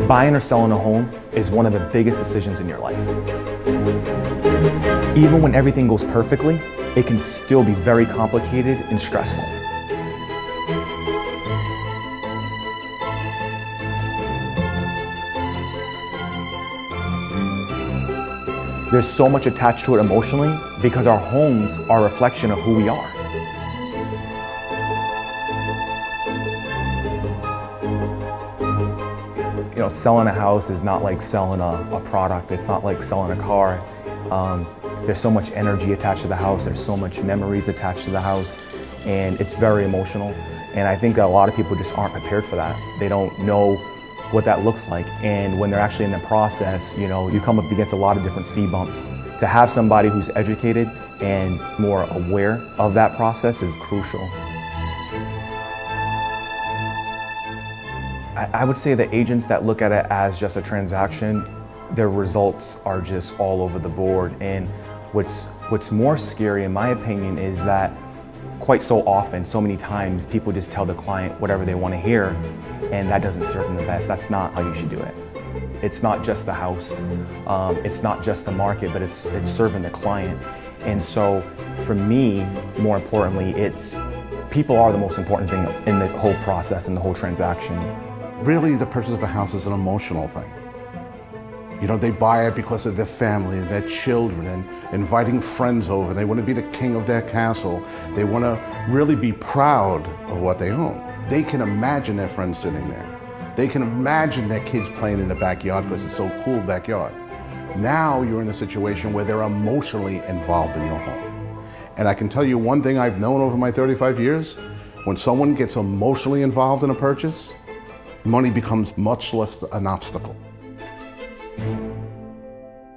Buying or selling a home is one of the biggest decisions in your life. Even when everything goes perfectly, it can still be very complicated and stressful. There's so much attached to it emotionally because our homes are a reflection of who we are. You know, selling a house is not like selling a product. It's not like selling a car. There's so much energy attached to the house. There's so much memories attached to the house, and it's very emotional. And I think that a lot of people just aren't prepared for that. They don't know what that looks like. And when they're actually in the process, you know, you come up against a lot of different speed bumps. To have somebody who's educated and more aware of that process is crucial. I would say the agents that look at it as just a transaction, their results are just all over the board. And what's more scary, in my opinion, is that quite so often, so many times, people just tell the client whatever they want to hear, and that doesn't serve them the best. That's not how you should do it. It's not just the house, it's not just the market, but it's serving the client. And so, for me, more importantly, it's people are the most important thing in the whole process and the whole transaction. Really, the purchase of a house is an emotional thing. You know, they buy it because of their family and their children and inviting friends over. They want to be the king of their castle. They want to really be proud of what they own. They can imagine their friends sitting there. They can imagine their kids playing in the backyard because it's so cool backyard. Now you're in a situation where they're emotionally involved in your home. And I can tell you one thing I've known over my 35 years, when someone gets emotionally involved in a purchase, money becomes much less an obstacle.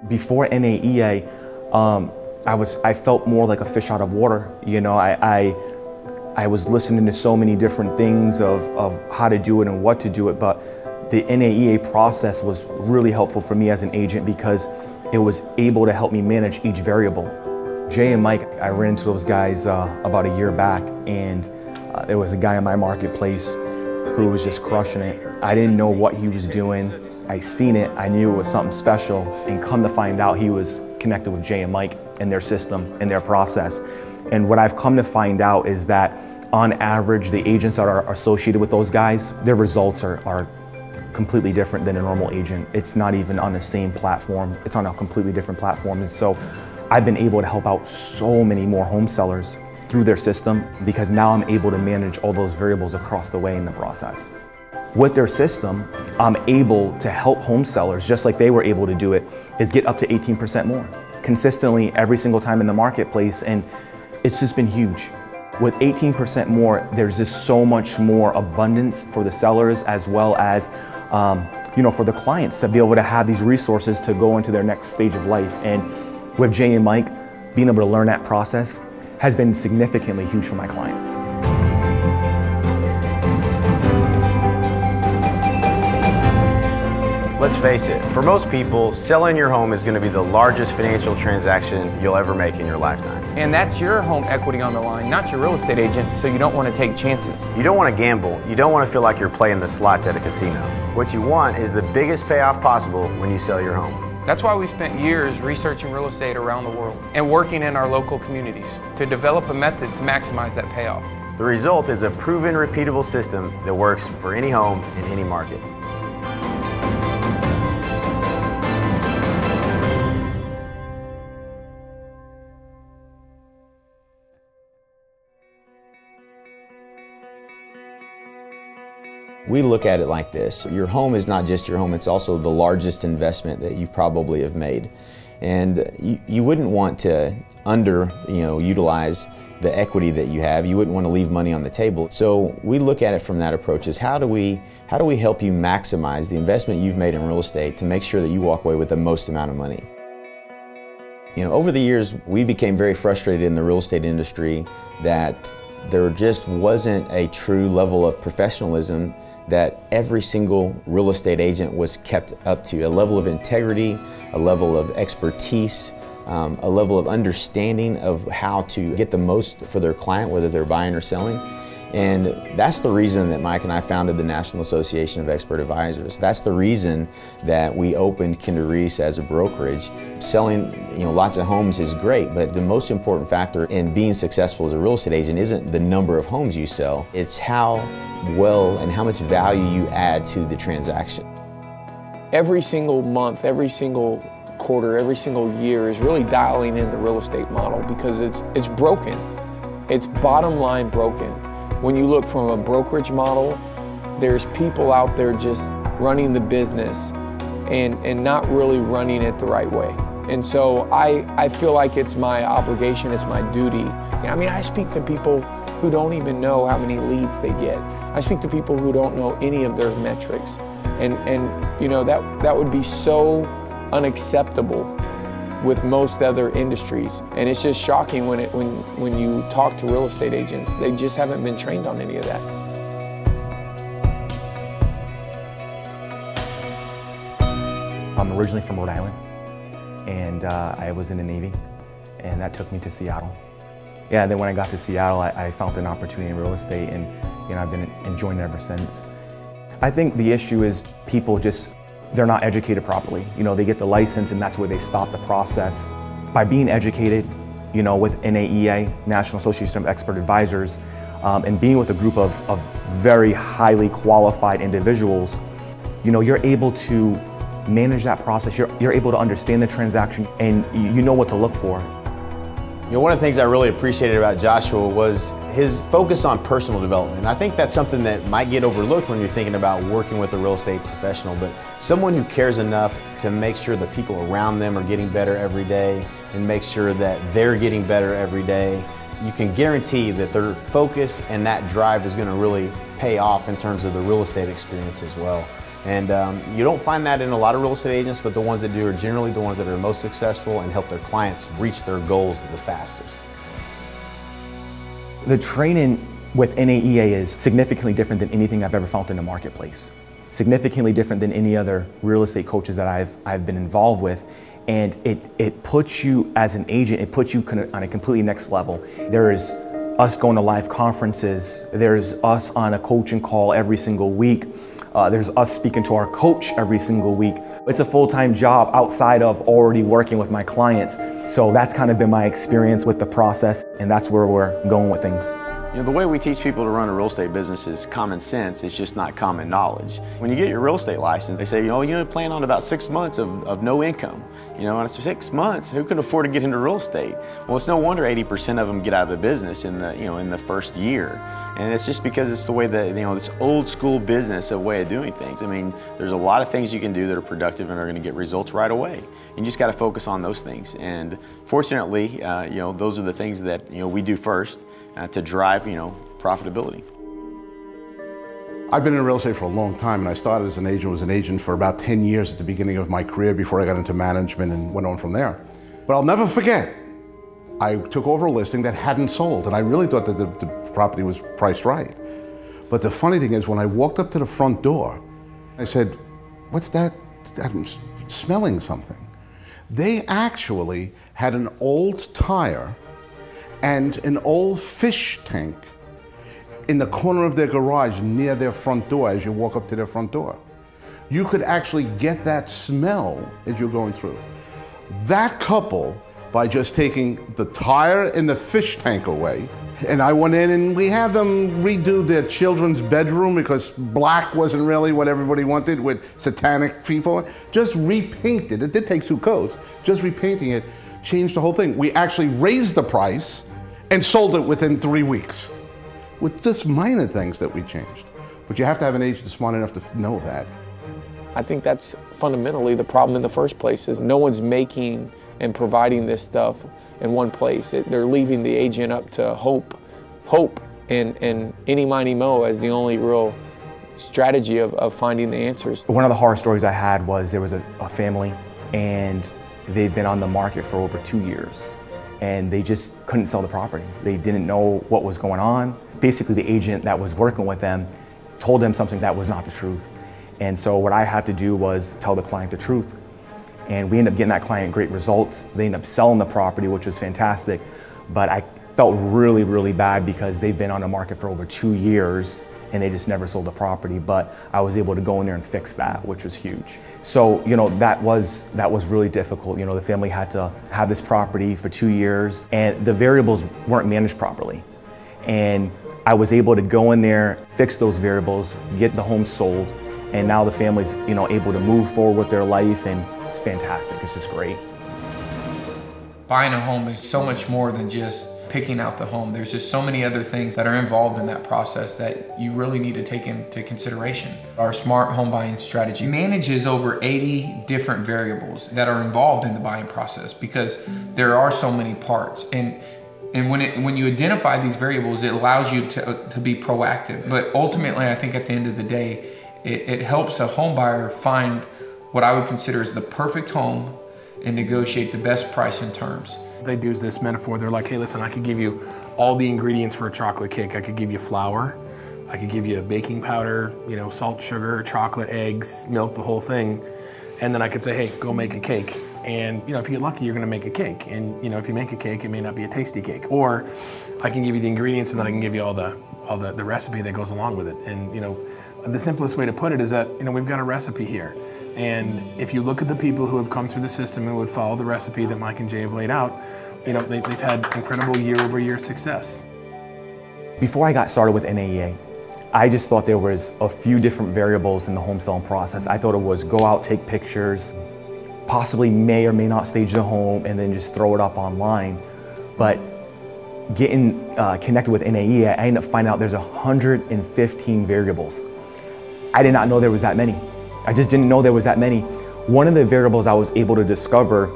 Before NAEA, I felt more like a fish out of water. You know, I was listening to so many different things of how to do it and what to do it, but the NAEA process was really helpful for me as an agent because it was able to help me manage each variable. Jay and Mike, I ran into those guys about a year back, and there was a guy in my marketplace who was just crushing it. I didn't know what he was doing. I seen it, I knew it was something special, and come to find out he was connected with Jay and Mike and their system and their process. And what I've come to find out is that on average, the agents that are associated with those guys, their results are completely different than a normal agent. It's not even on the same platform. It's on a completely different platform. And so I've been able to help out so many more home sellers through their system because now I'm able to manage all those variables across the way in the process. With their system, I'm able to help home sellers, just like they were able to do it, is get up to 18% more consistently every single time in the marketplace, and it's just been huge. With 18% more, there's just so much more abundance for the sellers as well as you know, for the clients to be able to have these resources to go into their next stage of life. And with Jay and Mike, being able to learn that process has been significantly huge for my clients. Let's face it, for most people, selling your home is going to be the largest financial transaction you'll ever make in your lifetime. And that's your home equity on the line, not your real estate agent, so you don't want to take chances. You don't want to gamble. You don't want to feel like you're playing the slots at a casino. What you want is the biggest payoff possible when you sell your home. That's why we spent years researching real estate around the world and working in our local communities to develop a method to maximize that payoff. The result is a proven, repeatable system that works for any home in any market. We look at it like this. Your home is not just your home, it's also the largest investment that you probably have made. And you wouldn't want to utilize the equity that you have. You wouldn't want to leave money on the table. So we look at it from that approach is how do we help you maximize the investment you've made in real estate to make sure that you walk away with the most amount of money. You know, over the years, we became very frustrated in the real estate industry that there just wasn't a true level of professionalism that every single real estate agent was kept up to, a level of integrity, a level of expertise a level of understanding of how to get the most for their client, whether they're buying or selling. And that's the reason that Mike and I founded the National Association of Expert Advisors. That's the reason that we opened Kinder Reese as a brokerage. Selling, lots of homes is great, but the most important factor in being successful as a real estate agent isn't the number of homes you sell. It's how well and how much value you add to the transaction. Every single month, every single quarter, every single year is really dialing in the real estate model because it's broken. It's bottom line broken. When you look from a brokerage model, there's people out there just running the business and not really running it the right way. And so I feel like it's my obligation, it's my duty. I mean, I speak to people who don't even know how many leads they get. I speak to people who don't know any of their metrics. And that would be so unacceptable with most other industries. And it's just shocking when you talk to real estate agents, they just haven't been trained on any of that. I'm originally from Rhode Island, and I was in the Navy, and that took me to Seattle. Yeah, and then when I got to Seattle, I found an opportunity in real estate, and I've been enjoying it ever since. I think the issue is people they're not educated properly. They get the license and that's where they stop the process. By being educated, with NAEA, National Association of Expert Advisors, and being with a group of very highly qualified individuals, you're able to manage that process. You're able to understand the transaction and you know what to look for. One of the things I really appreciated about Joshua was his focus on personal development. And I think that's something that might get overlooked when you're thinking about working with a real estate professional, but someone who cares enough to make sure the people around them are getting better every day and make sure that they're getting better every day. You can guarantee that their focus and that drive is going to really pay off in terms of the real estate experience as well. And you don't find that in a lot of real estate agents, but the ones that do are generally the ones that are most successful and help their clients reach their goals the fastest. The training with NAEA is significantly different than anything I've ever found in the marketplace. Significantly different than any other real estate coaches that I've been involved with. And it puts you as an agent, it puts you on a completely next level. There is us going to live conferences, there's us on a coaching call every single week. There's us speaking to our coach every single week. It's a full-time job outside of already working with my clients. So that's kind of been my experience with the process, and that's where we're going with things. The way we teach people to run a real estate business is common sense. It's just not common knowledge. When you get your real estate license, they say, you plan on about 6 months of no income. And I say 6 months, who can afford to get into real estate? Well, it's no wonder 80% of them get out of the business in the first year. And it's just because it's the way that, this old school business, a way of doing things. I mean, there's a lot of things you can do that are productive and are going to get results right away. And you just got to focus on those things. And fortunately, those are the things that, we do first to drive, profitability. I've been in real estate for a long time, and I started as an agent, was an agent for about 10 years at the beginning of my career before I got into management and went on from there. But I'll never forget, I took over a listing that hadn't sold, and I really thought that the property was priced right. But the funny thing is, when I walked up to the front door, I said, what's that? I'm smelling something. They actually had an old tire and an old fish tank in the corner of their garage near their front door as you walk up to their front door. You could actually get that smell as you're going through. That couple, by just taking the tire and the fish tank away, and I went in and we had them redo their children's bedroom because black wasn't really what everybody wanted with satanic people. Just repainted. It did take 2 coats. Just repainting it changed the whole thing. We actually raised the price and sold it within 3 weeks. With just minor things that we changed. But you have to have an agent smart enough to know that. I think that's fundamentally the problem in the first place, is no one's making and providing this stuff in one place. They're leaving the agent up to hope and any, miny, mo as the only real strategy of finding the answers. One of the horror stories I had was there was a family, and they've been on the market for over 2 years. And they just couldn't sell the property. They didn't know what was going on. Basically, the agent that was working with them told them something that was not the truth. And so what I had to do was tell the client the truth. And we ended up getting that client great results. They ended up selling the property, which was fantastic. But I felt really, really bad because they've been on the market for over 2 years and they just never sold the property. But I was able to go in there and fix that, which was huge. So, you know, that was really difficult. You know, the family had to have this property for 2 years and the variables weren't managed properly. And I was able to go in there, fix those variables, get the home sold, and now the family's, you know, able to move forward with their life, and it's fantastic. It's just great. Buying a home is so much more than just picking out the home. There's just so many other things that are involved in that process that you really need to take into consideration. Our smart home buying strategy manages over 80 different variables that are involved in the buying process because there are so many parts. And when you identify these variables, it allows you to be proactive. But ultimately, I think at the end of the day, it helps a home buyer find what I would consider as the perfect home and negotiate the best price and terms. They use this metaphor. They're like, hey, listen, I could give you all the ingredients for a chocolate cake. I could give you flour, I could give you baking powder, you know, salt, sugar, chocolate, eggs, milk, the whole thing. And then I could say, hey, go make a cake. And you know, if you get lucky, you're gonna make a cake. And you know, if you make a cake, it may not be a tasty cake. Or I can give you the ingredients and then I can give you all the recipe that goes along with it. And you know, the simplest way to put it is that, you know, we've got a recipe here. And if you look at the people who have come through the system and would follow the recipe that Mike and Jay have laid out, you know, they've had incredible year-over-year success. Before I got started with NAEA, I just thought there was a few different variables in the home selling process. I thought it was go out, take pictures, possibly may or may not stage the home, and then just throw it up online. But getting connected with NAEA, I ended up finding out there's 115 variables. I did not know there was that many. I just didn't know there was that many. One of the variables I was able to discover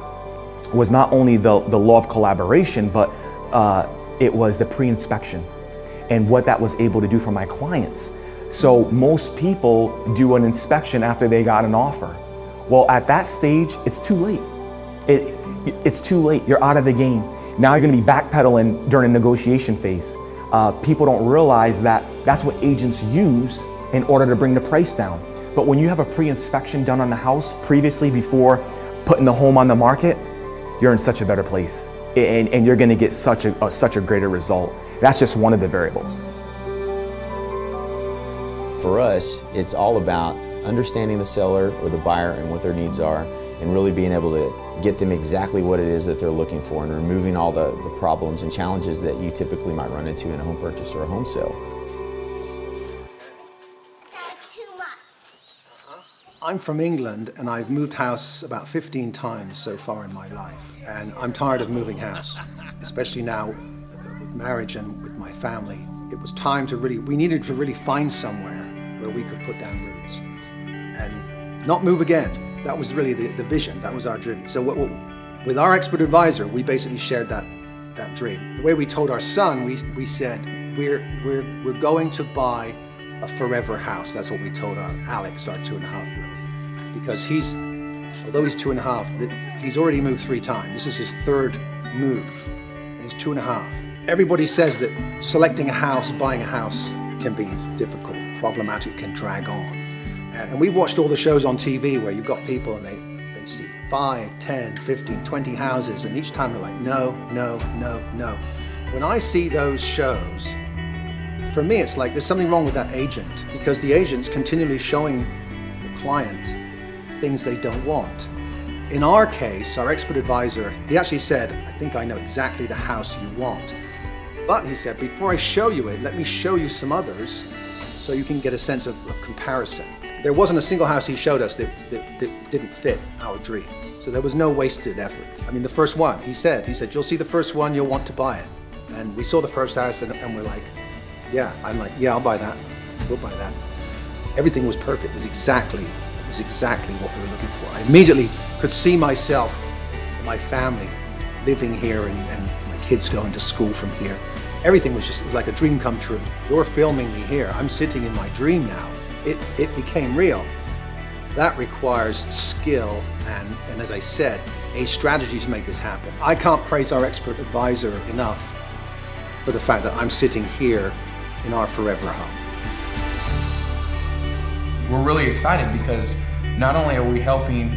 was not only the law of collaboration, but it was the pre-inspection and what that was able to do for my clients. So most people do an inspection after they got an offer. Well, at that stage, it's too late. It's too late, you're out of the game. Now you're gonna be backpedaling during a negotiation phase. People don't realize that that's what agents use in order to bring the price down. But when you have a pre-inspection done on the house previously before putting the home on the market, you're in such a better place. And you're gonna get such a greater result. That's just one of the variables. For us, it's all about understanding the seller or the buyer and what their needs are, and really being able to get them exactly what it is that they're looking for, and removing all the problems and challenges that you typically might run into in a home purchase or a home sale. I'm from England and I've moved house about 15 times so far in my life, and I'm tired of moving house, especially now with marriage and with my family. It was time to we needed to really find somewhere where we could put down roots and not move again. That was really the vision, that was our dream. So with our expert advisor, we basically shared that dream. The way we told our son, we said, we're going to buy a forever house. That's what we told Alex, our 2.5-year-old. Because although he's 2.5, he's already moved 3 times. This is his 3rd move, and he's 2.5. Everybody says that selecting a house, buying a house can be difficult, problematic, can drag on. And we watched all the shows on TV where you've got people and they see 5, 10, 15, 20 houses, and each time they're like, no, no, no, no. When I see those shows, for me, it's like there's something wrong with that agent, because the agent's continually showing the client things they don't want. In our case, our expert advisor, he actually said, I think I know exactly the house you want. But he said, before I show you it, let me show you some others so you can get a sense of comparison. There wasn't a single house he showed us that didn't fit our dream. So there was no wasted effort. I mean, the first one, he said, you'll see the first one, you'll want to buy it. And we saw the first house and we're like, yeah, I'm like, yeah, I'll buy that. We'll buy that. Everything was perfect. It was exactly what we were looking for. I immediately could see myself, my family, living here and my kids going to school from here. Everything was just, it was like a dream come true. You're filming me here. I'm sitting in my dream now. It became real. That requires skill and as I said, a strategy to make this happen. I can't praise our expert advisor enough for the fact that I'm sitting here in our forever home. We're really excited because not only are we helping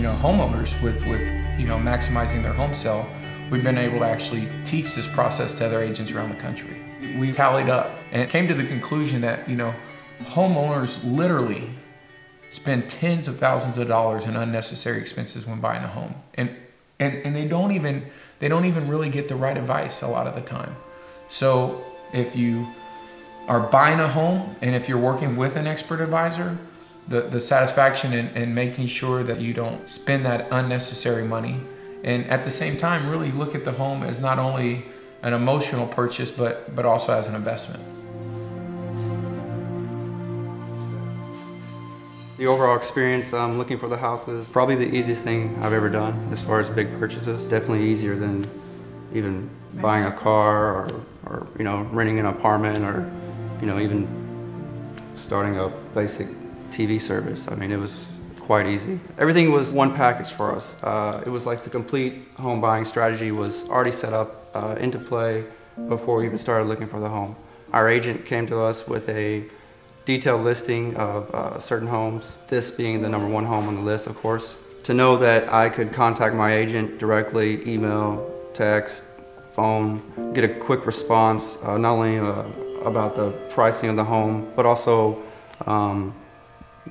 homeowners with maximizing their home sale, we've been able to actually teach this process to other agents around the country. We tallied up and came to the conclusion that homeowners literally spend tens of thousands of dollars in unnecessary expenses when buying a home, and they don't even really get the right advice a lot of the time. So if you are buying a home and if you're working with an expert advisor, the satisfaction in making sure that you don't spend that unnecessary money, and at the same time really look at the home as not only an emotional purchase but also as an investment. The overall experience looking for the house is probably the easiest thing I've ever done as far as big purchases. Definitely easier than even buying a car or renting an apartment or even starting a basic TV service. I mean, it was quite easy. Everything was one package for us. It was like the complete home buying strategy was already set up into play before we even started looking for the home. Our agent came to us with a detailed listing of certain homes, this being the #1 home on the list, of course. To know that I could contact my agent directly, email, text, phone, get a quick response, not only about the pricing of the home, but also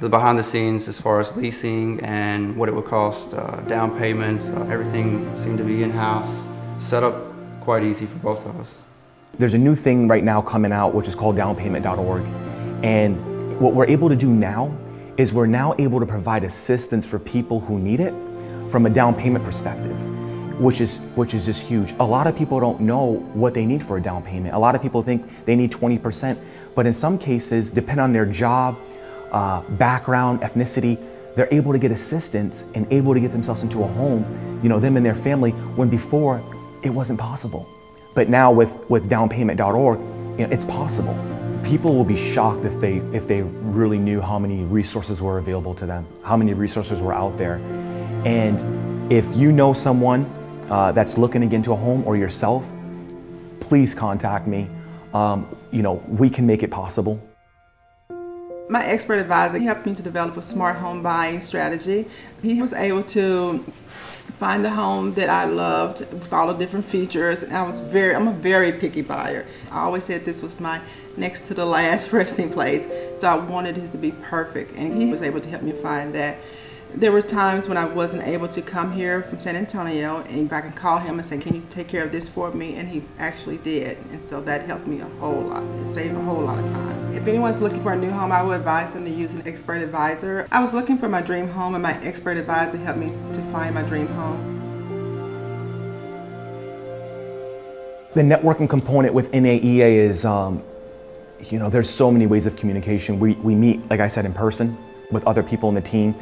the behind the scenes as far as leasing and what it would cost, down payments, everything seemed to be in-house, set up quite easy for both of us. There's a new thing right now coming out which is called downpayment.org, and what we're able to do now is we're now able to provide assistance for people who need it from a down payment perspective, which is just huge. A lot of people don't know what they need for a down payment. A lot of people think they need 20%, but in some cases, depending on their job, background, ethnicity, they're able to get assistance and able to get themselves into a home, them and their family, when before it wasn't possible. But now with downpayment.org, it's possible. People will be shocked if they really knew how many resources were available to them, how many resources were out there. And if you know someone that's looking to get into a home or yourself, please contact me. We can make it possible. My expert advisor helped me to develop a smart home buying strategy. He was able to find the home that I loved with all the different features. I'm a very picky buyer. I always said this was my next to the last resting place, so I wanted it to be perfect, and he was able to help me find that. There were times when I wasn't able to come here from San Antonio, and I can call him and say, can you take care of this for me? And he actually did, and so that helped me a whole lot. It saved a whole lot of time. If anyone's looking for a new home, I would advise them to use an expert advisor. I was looking for my dream home, and my expert advisor helped me to find my dream home. The networking component with NAEA is, there's so many ways of communication. We meet, like I said, in person with other people in the team.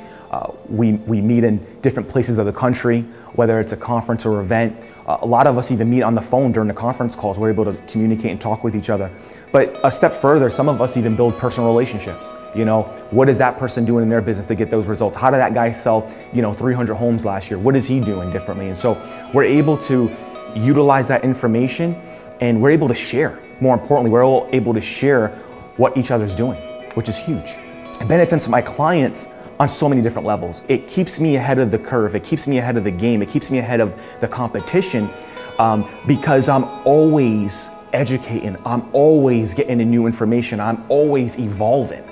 We meet in different places of the country, whether it's a conference or event. A lot of us even meet on the phone during the conference calls. We're able to communicate and talk with each other. But a step further, some of us even build personal relationships. What is that person doing in their business to get those results? How did that guy sell, 300 homes last year? What is he doing differently? And so we're able to utilize that information, and we're able to share. More importantly, we're all able to share what each other's doing, which is huge. It benefits my clients on so many different levels. It keeps me ahead of the curve. It keeps me ahead of the game. It keeps me ahead of the competition because I'm always educating. I'm always getting the new information. I'm always evolving.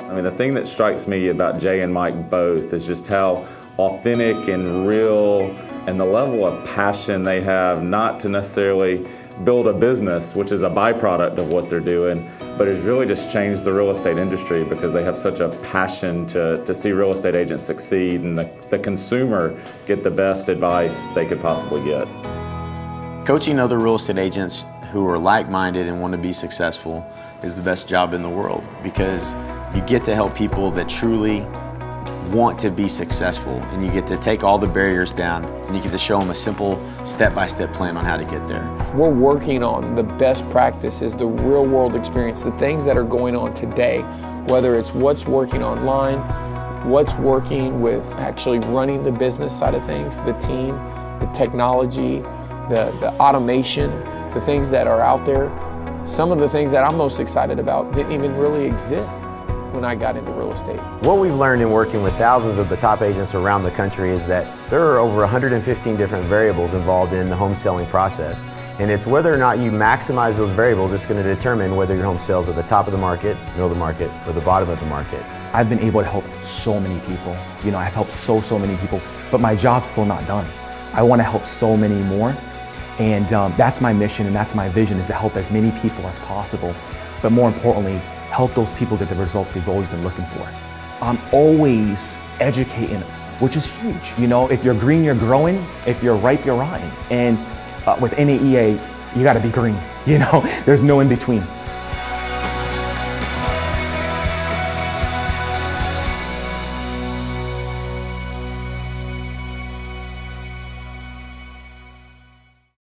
I mean, the thing that strikes me about Jay and Mike both is just how authentic and real and the level of passion they have, not to necessarily build a business, which is a byproduct of what they're doing, but it's really just changed the real estate industry because they have such a passion to see real estate agents succeed and the consumer get the best advice they could possibly get. Coaching other real estate agents who are like-minded and want to be successful is the best job in the world because you get to help people that truly want to be successful, and you get to take all the barriers down and you get to show them a simple step-by-step plan on how to get there. We're working on the best practices, the real world experience, the things that are going on today, whether it's what's working online, what's working with actually running the business side of things, the team, the technology, the automation, the things that are out there. Some of the things that I'm most excited about didn't even really exist when I got into real estate. What we've learned in working with thousands of the top agents around the country is that there are over 115 different variables involved in the home selling process. And it's whether or not you maximize those variables that's going to determine whether your home sells at the top of the market, middle of the market, or the bottom of the market. I've been able to help so many people. You know, I've helped so many people, but my job's still not done. I want to help so many more. And that's my mission and that's my vision, is to help as many people as possible. But more importantly, help those people get the results they've always been looking for. I'm always educating, which is huge. You know, if you're green, you're growing. If you're ripe, you're rotten. And with NAEA, you gotta be green. You know, there's no in between.